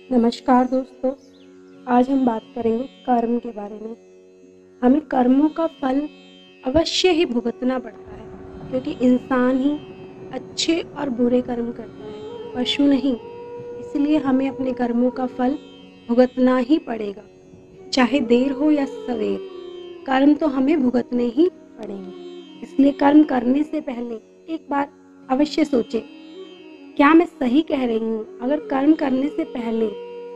नमस्कार दोस्तों, आज हम बात करेंगे कर्म के बारे में। हमें कर्मों का फल अवश्य ही भुगतना पड़ता है, क्योंकि इंसान ही अच्छे और बुरे कर्म करता है, पशु नहीं। इसलिए हमें अपने कर्मों का फल भुगतना ही पड़ेगा, चाहे देर हो या सवेर। कर्म तो हमें भुगतने ही पड़ेंगे। इसलिए कर्म करने से पहले एक बार अवश्य सोचें, क्या मैं सही कह रही हूँ? अगर कर्म करने से पहले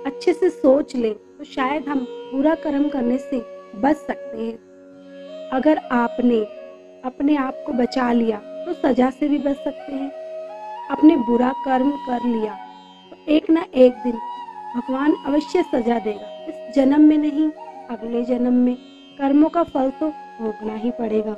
अच्छे से सोच ले तो शायद हम बुरा कर्म करने से बच सकते हैं। अगर आपने अपने आप को बचा लिया तो सजा से भी बच सकते हैं। अपने बुरा कर्म कर लिया तो एक ना एक दिन भगवान अवश्य सजा देगा। इस जन्म में नहीं, अगले जन्म में कर्मों का फल तो भोगना ही पड़ेगा।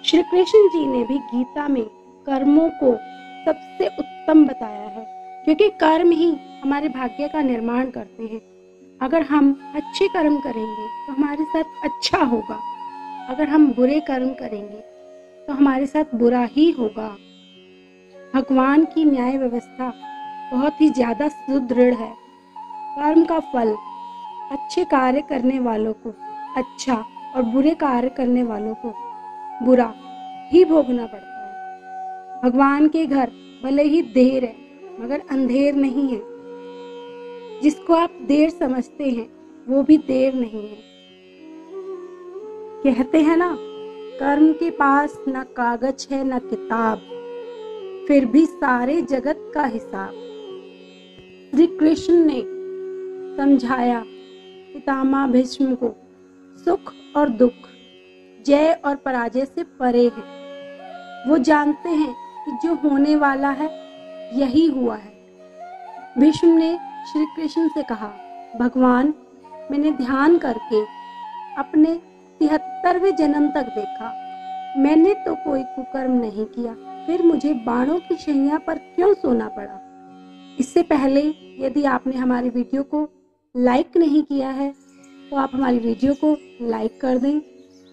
श्री कृष्ण जी ने भी गीता में कर्मों को सबसे उत्तम बताया है, क्योंकि कर्म ही हमारे भाग्य का निर्माण करते हैं। अगर हम अच्छे कर्म करेंगे तो हमारे साथ अच्छा होगा, अगर हम बुरे कर्म करेंगे तो हमारे साथ बुरा ही होगा। भगवान की न्याय व्यवस्था बहुत ही ज्यादा सुदृढ़ है। कर्म का फल अच्छे कार्य करने वालों को अच्छा और बुरे कार्य करने वालों को बुरा ही भोगना पड़ता है। भगवान के घर भले ही देर है मगर अंधेर नहीं है। जिसको आप देर समझते हैं वो भी देर नहीं है। कहते हैं ना, कर्म के पास न कागज है न किताब, फिर भी सारे जगत का हिसाब। श्री कृष्ण ने समझाया पितामह भीष्म को, सुख और दुख जय और पराजय से परे है। वो जानते हैं कि जो होने वाला है यही हुआ है। भीष्म ने श्री कृष्ण से कहा, भगवान, मैंने ध्यान करके अपने 73वें जन्म तक देखा, मैंने तो कोई कुकर्म नहीं किया, फिर मुझे बाणों की शैया पर क्यों सोना पड़ा? इससे पहले यदि आपने हमारी वीडियो को लाइक नहीं किया है तो आप हमारी वीडियो को लाइक कर दें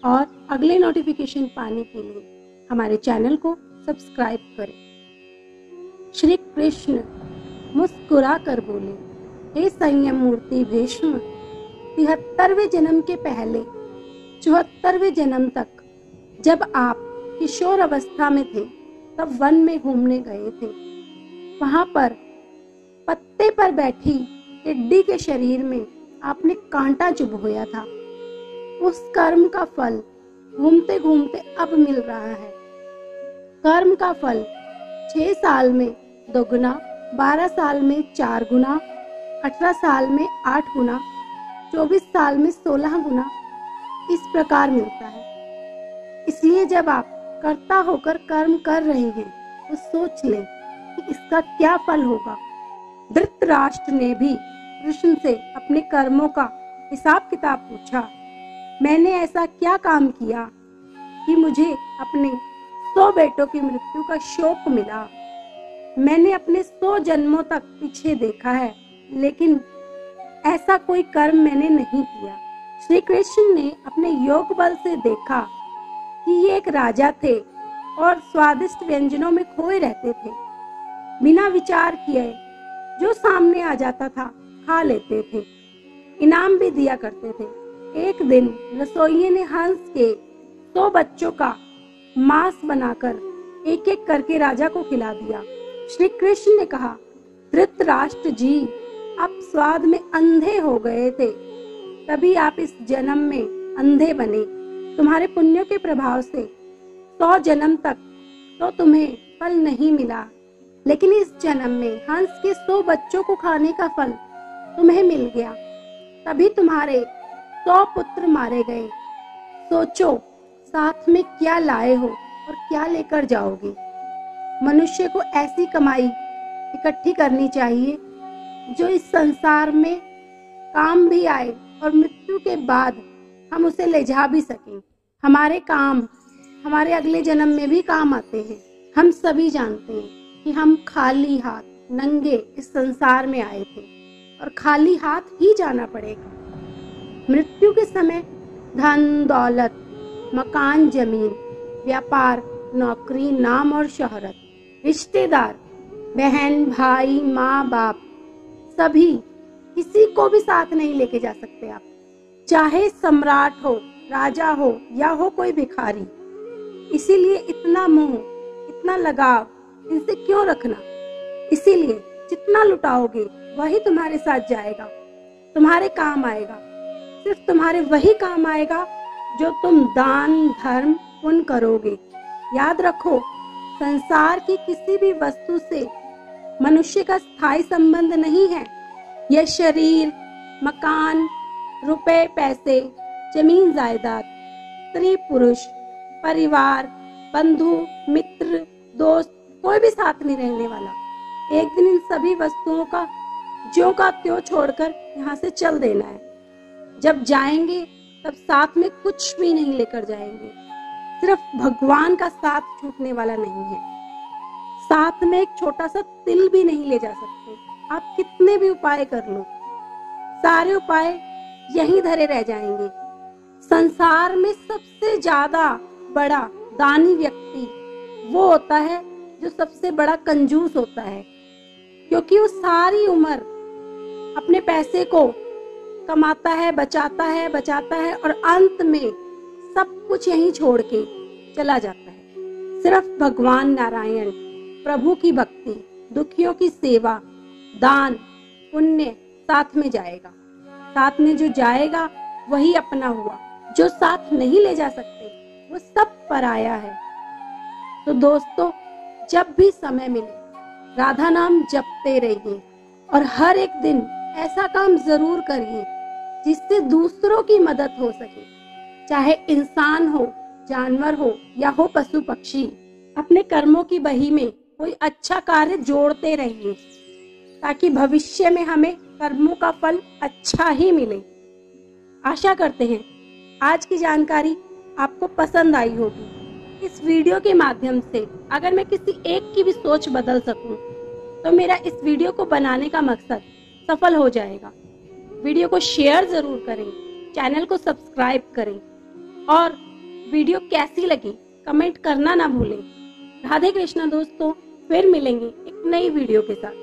और अगले नोटिफिकेशन पाने के लिए हमारे चैनल को सब्सक्राइब करें। श्री कृष्ण मुस्कुरा कर बोले, हे संयम मूर्ति भीष्म, 73वें जन्म के पहले 74वें जन्म तक जब आप किशोर अवस्था में थे तब वन में घूमने गए थे। वहां पर पत्ते पर बैठी टिड्डी के शरीर में आपने कांटा चुभोया था। उस कर्म का फल घूमते घूमते अब मिल रहा है। कर्म का फल 6 साल में 2 गुना, 12 साल में 4 गुना, 18 साल में 8 गुना, 24 साल में 16 गुना इस प्रकार मिलता है। इसलिए जब आप कर्ता होकर कर्म कर रहे हैं तो सोच लें कि इसका क्या फल होगा। धृतराष्ट्र ने भी कृष्ण से अपने कर्मों का हिसाब किताब पूछा। मैंने ऐसा क्या काम किया कि मुझे अपने 100 बेटों की मृत्यु का शोक मिला? मैंने अपने 100 जन्मों तक पीछे देखा है, लेकिन ऐसा कोई कर्म मैंने नहीं किया। श्री कृष्ण ने अपने योग बल से देखा कि ये एक राजा थे और स्वादिष्ट व्यंजनों में खोए रहते थे। बिना विचार किए जो सामने आ जाता था खा लेते थे, इनाम भी दिया करते थे। एक दिन रसोइये ने हंस के 100 बच्चों का मांस बनाकर एक एक करके राजा को खिला दिया। श्री कृष्ण ने कहा, धृतराष्ट्र जी, आप स्वाद में अंधे हो गए थे, तभी आप इस जन्म में अंधे बने। तुम्हारे पुण्यों के प्रभाव से 100 जन्म तक तो तुम्हें फल नहीं मिला, लेकिन इस जन्म में हंस के 100 बच्चों को खाने का फल तुम्हें मिल गया, तभी तुम्हारे 100 पुत्र मारे गए। सोचो, साथ में क्या लाए हो और क्या लेकर जाओगे। मनुष्य को ऐसी कमाई इकट्ठी करनी चाहिए जो इस संसार में काम भी आए और मृत्यु के बाद हम उसे ले जा भी सकें। हमारे काम हमारे अगले जन्म में भी काम आते हैं। हम सभी जानते हैं कि हम खाली हाथ नंगे इस संसार में आए थे और खाली हाथ ही जाना पड़ेगा। मृत्यु के समय धन दौलत, मकान जमीन, व्यापार, नौकरी, नाम और शोहरत, रिश्तेदार, बहन भाई, माँ बाप सभी किसी को भी साथ नहीं लेके जा सकते आप, चाहे सम्राट हो, राजा हो या हो कोई भिखारी। इसीलिए इतना मोह, इतना लगाव इनसे क्यों रखना। इसीलिए जितना लुटाओगे वही तुम्हारे साथ जाएगा, तुम्हारे काम आएगा। सिर्फ तुम्हारे वही काम आएगा जो तुम दान धर्म पुण्य करोगे। याद रखो, संसार की किसी भी वस्तु से मनुष्य का स्थायी संबंध नहीं है। यह शरीर, मकान, रुपए पैसे, जमीन जायदाद, स्त्री पुरुष, परिवार, बंधु मित्र दोस्त, कोई भी साथ नहीं रहने वाला। एक दिन इन सभी वस्तुओं का ज्यों का त्यों छोड़कर यहाँ से चल देना है। जब जाएंगे तब साथ में कुछ भी नहीं लेकर जाएंगे। सिर्फ भगवान का साथ छूटने वाला नहीं है। साथ में एक छोटा सा तिल भी नहीं ले जा सकते। आप कितने भी उपाय कर लो, सारे उपाय यहीं धरे रह जाएंगे। संसार में सबसे ज्यादा बड़ा दानी व्यक्ति वो होता है जो सबसे बड़ा कंजूस होता है, क्योंकि वो सारी उम्र अपने पैसे को कमाता है, बचाता है और अंत में सब कुछ यहीं छोड़ के चला जाता है। सिर्फ भगवान नारायण, प्रभु की भक्ति, दुखियों की सेवा, दान पुण्य साथ में जाएगा। साथ में जो जाएगा वही अपना हुआ, जो साथ नहीं ले जा सकते वो सब पराया है। तो दोस्तों, जब भी समय मिले राधा नाम जपते रहिए और हर एक दिन ऐसा काम जरूर करिए जिससे दूसरों की मदद हो सके। चाहे इंसान हो, जानवर हो या हो पशु पक्षी, अपने कर्मों की बही में कोई अच्छा कार्य जोड़ते रहिए ताकि भविष्य में हमें कर्मों का फल अच्छा ही मिले। आशा करते हैं आज की जानकारी आपको पसंद आई होगी। इस वीडियो के माध्यम से अगर मैं किसी एक की भी सोच बदल सकूं, तो मेरा इस वीडियो को बनाने का मकसद सफल हो जाएगा। वीडियो को शेयर जरूर करें, चैनल को सब्सक्राइब करें और वीडियो कैसी लगी कमेंट करना ना भूलें। राधे कृष्णा दोस्तों, फिर मिलेंगे एक नई वीडियो के साथ।